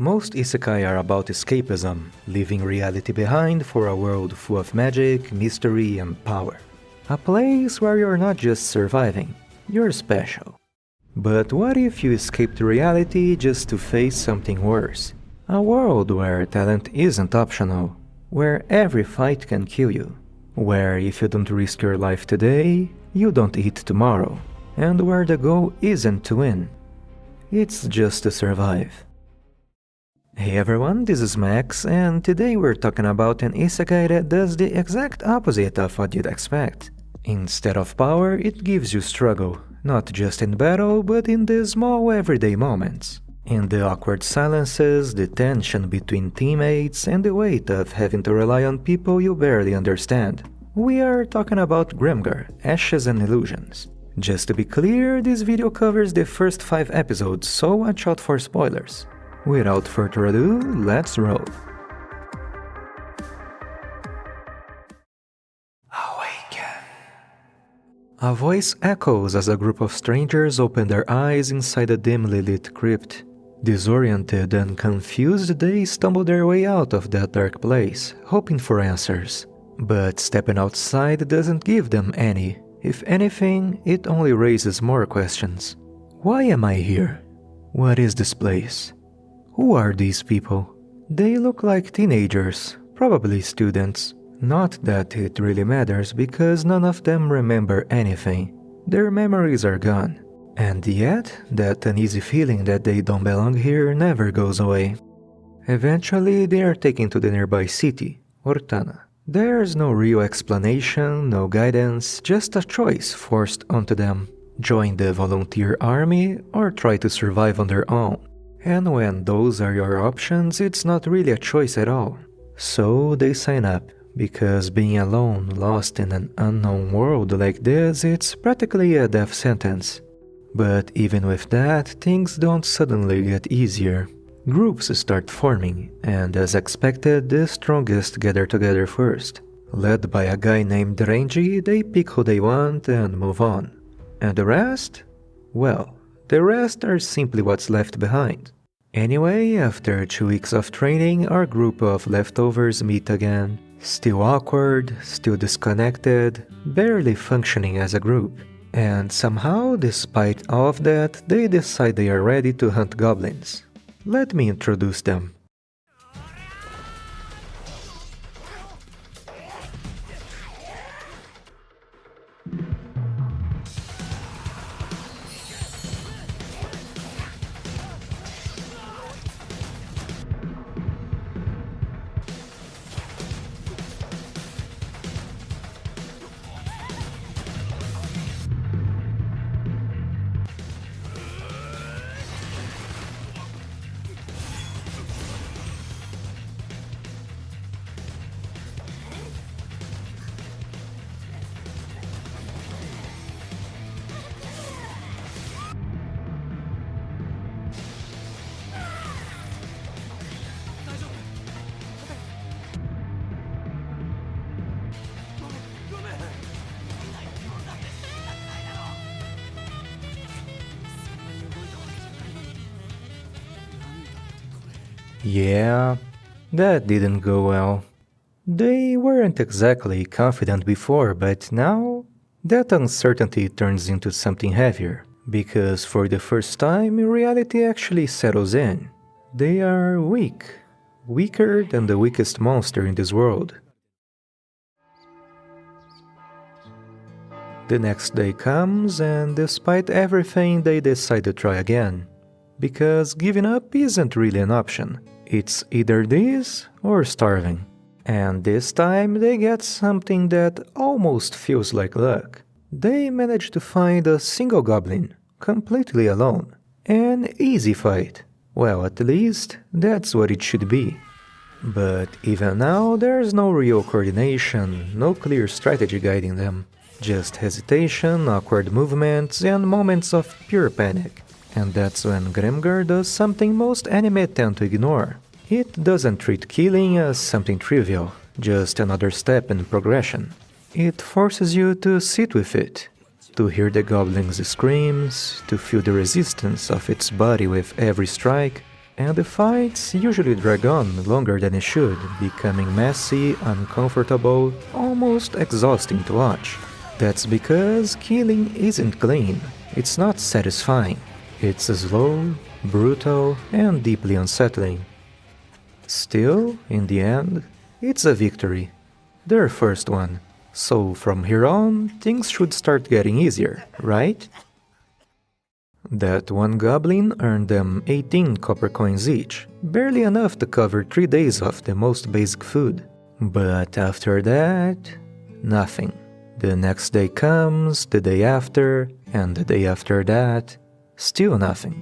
Most isekai are about escapism, leaving reality behind for a world full of magic, mystery, and power. A place where you're not just surviving, you're special. But what if you escaped reality just to face something worse? A world where talent isn't optional, where every fight can kill you, where if you don't risk your life today, you don't eat tomorrow, and where the goal isn't to win, it's just to survive. Hey everyone, this is Max, and today we're talking about an isekai that does the exact opposite of what you'd expect. Instead of power, it gives you struggle, not just in battle, but in the small everyday moments. In the awkward silences, the tension between teammates, and the weight of having to rely on people you barely understand. We are talking about Grimgar, Ashes and Illusions. Just to be clear, this video covers the first 5 episodes, so watch out for spoilers. Without further ado, let's roll. Awaken. A voice echoes as a group of strangers open their eyes inside a dimly lit crypt. Disoriented and confused, they stumble their way out of that dark place, hoping for answers. But stepping outside doesn't give them any. If anything, it only raises more questions. Why am I here? What is this place? Who are these people? They look like teenagers, probably students. Not that it really matters because none of them remember anything. Their memories are gone. And yet, that uneasy feeling that they don't belong here never goes away. Eventually, they are taken to the nearby city, Ortana. There's no real explanation, no guidance, just a choice forced onto them. Join the volunteer army or try to survive on their own. And when those are your options, it's not really a choice at all. So they sign up, because being alone, lost in an unknown world like this, it's practically a death sentence. But even with that, things don't suddenly get easier. Groups start forming, and as expected, the strongest gather together first. Led by a guy named Renji, they pick who they want and move on. And the rest? Well, the rest are simply what's left behind. Anyway, after 2 weeks of training, our group of leftovers meet again. Still awkward, still disconnected, barely functioning as a group. And somehow, despite all of that, they decide they are ready to hunt goblins. Let me introduce them. Yeah, that didn't go well. They weren't exactly confident before, but now that uncertainty turns into something heavier, because for the first time reality actually settles in. They are weak, weaker than the weakest monster in this world. The next day comes, and despite everything they decide to try again. Because giving up isn't really an option. It's either this or starving. And this time they get something that almost feels like luck. They manage to find a single goblin, completely alone. An easy fight. Well, at least that's what it should be. But even now there's no real coordination, no clear strategy guiding them. Just hesitation, awkward movements, and moments of pure panic. And that's when Grimgar does something most anime tend to ignore. It doesn't treat killing as something trivial, just another step in progression. It forces you to sit with it, to hear the goblin's screams, to feel the resistance of its body with every strike, and the fights usually drag on longer than it should, becoming messy, uncomfortable, almost exhausting to watch. That's because killing isn't clean, it's not satisfying. It's slow, brutal, and deeply unsettling. Still, in the end, it's a victory. Their first one. So from here on, things should start getting easier, right? That one goblin earned them 18 copper coins each, barely enough to cover 3 days of the most basic food. But after that, nothing. The next day comes, the day after, and the day after that, still nothing.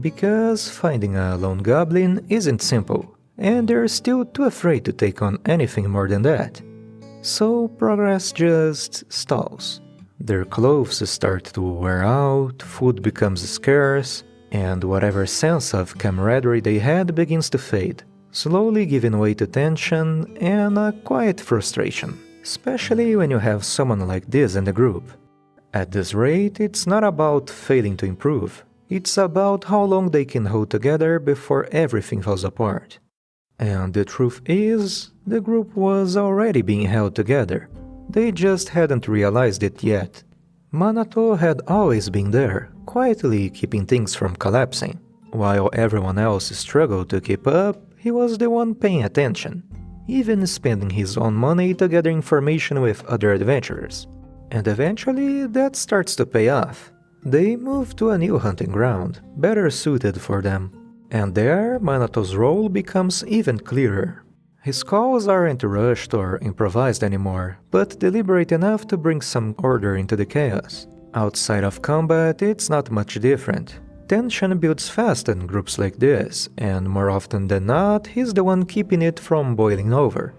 Because finding a lone goblin isn't simple, and they're still too afraid to take on anything more than that. So progress just stalls. Their clothes start to wear out, food becomes scarce, and whatever sense of camaraderie they had begins to fade, slowly giving way to tension and a quiet frustration, especially when you have someone like this in the group. At this rate, it's not about failing to improve, it's about how long they can hold together before everything falls apart. And the truth is, the group was already being held together. They just hadn't realized it yet. Manato had always been there, quietly keeping things from collapsing. While everyone else struggled to keep up, he was the one paying attention, even spending his own money to gather information with other adventurers. And eventually, that starts to pay off. They move to a new hunting ground, better suited for them. And there, Manato's role becomes even clearer. His calls aren't rushed or improvised anymore, but deliberate enough to bring some order into the chaos. Outside of combat, it's not much different. Tension builds fast in groups like this, and more often than not, he's the one keeping it from boiling over.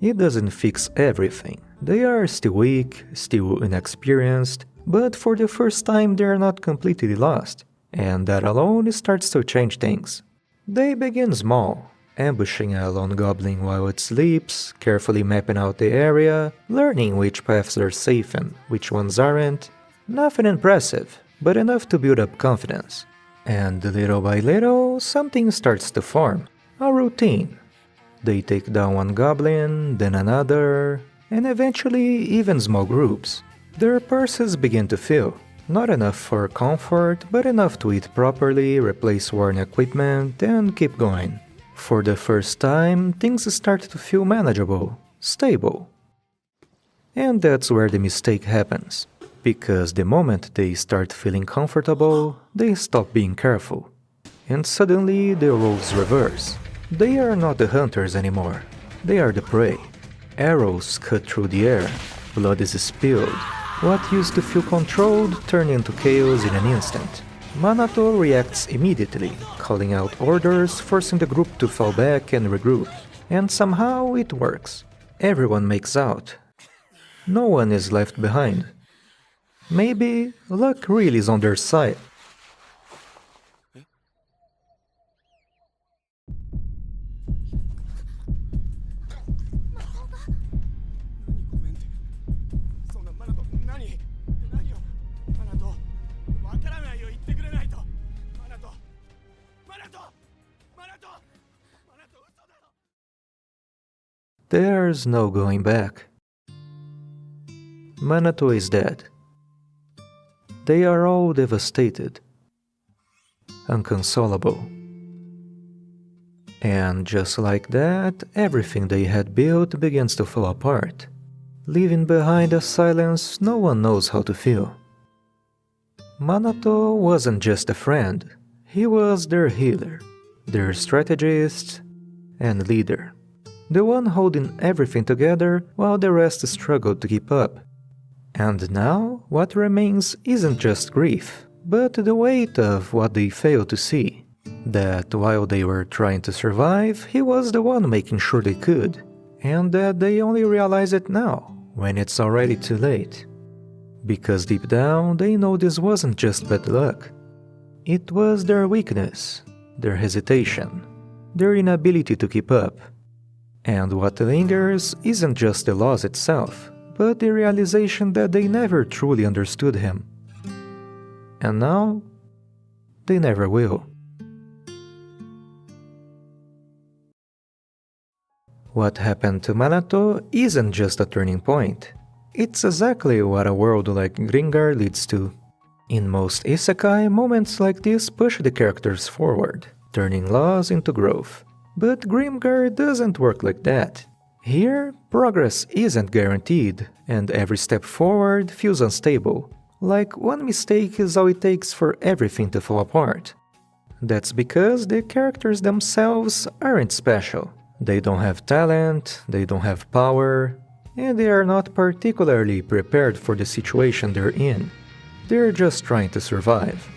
It doesn't fix everything. They are still weak, still inexperienced, but for the first time they're not completely lost. And that alone starts to change things. They begin small, ambushing a lone goblin while it sleeps, carefully mapping out the area, learning which paths are safe and which ones aren't. Nothing impressive, but enough to build up confidence. And little by little, something starts to form. A routine. They take down one goblin, then another, and eventually even small groups. Their purses begin to fill. Not enough for comfort, but enough to eat properly, replace worn equipment, and keep going. For the first time, things start to feel manageable, stable. And that's where the mistake happens. Because the moment they start feeling comfortable, they stop being careful. And suddenly the roles reverse. They are not the hunters anymore. They are the prey. Arrows cut through the air. Blood is spilled. What used to feel controlled turned into chaos in an instant. Manato reacts immediately, calling out orders, forcing the group to fall back and regroup. And somehow it works. Everyone makes out. No one is left behind. Maybe luck really is on their side. There's no going back. Manato is dead. They are all devastated, inconsolable. And just like that, everything they had built begins to fall apart, leaving behind a silence no one knows how to fill. Manato wasn't just a friend, he was their healer, their strategist and leader. The one holding everything together while the rest struggled to keep up. And now, what remains isn't just grief, but the weight of what they failed to see. That while they were trying to survive, he was the one making sure they could. And that they only realize it now, when it's already too late. Because deep down, they know this wasn't just bad luck. It was their weakness, their hesitation, their inability to keep up. And what lingers isn't just the loss itself, but the realization that they never truly understood him. And now, they never will. What happened to Manato isn't just a turning point. It's exactly what a world like Grimgar leads to. In most Isekai, moments like this push the characters forward, turning loss into growth. But Grimgar doesn't work like that. Here, progress isn't guaranteed, and every step forward feels unstable. Like one mistake is all it takes for everything to fall apart. That's because the characters themselves aren't special. They don't have talent, they don't have power, and they are not particularly prepared for the situation they're in. They're just trying to survive.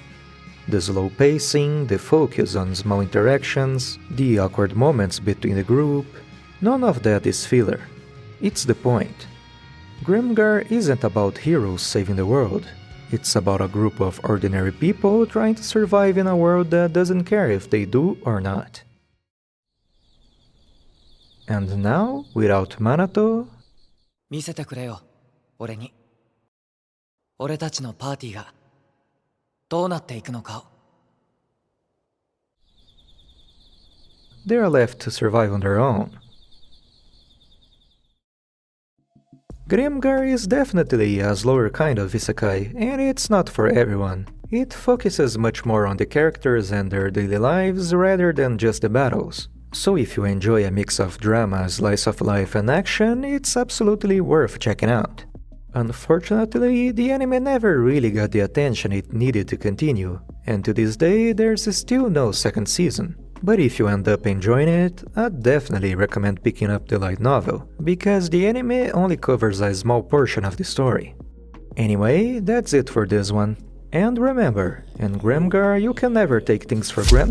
The slow pacing, the focus on small interactions, the awkward moments between the group, none of that is filler. It's the point. Grimgar isn't about heroes saving the world. It's about a group of ordinary people trying to survive in a world that doesn't care if they do or not. And now, without Manato, 見せてくれよ、俺に。俺たちのパーティーがどうなっていくのかを。they are left to survive on their own. Grimgar is definitely a slower kind of isekai, and it's not for everyone. It focuses much more on the characters and their daily lives rather than just the battles. So if you enjoy a mix of drama, slice of life and action, it's absolutely worth checking out. Unfortunately, the anime never really got the attention it needed to continue, and to this day there's still no second season. But if you end up enjoying it, I'd definitely recommend picking up the light novel, because the anime only covers a small portion of the story. Anyway, that's it for this one. And remember, in Grimgar you can never take things for granted.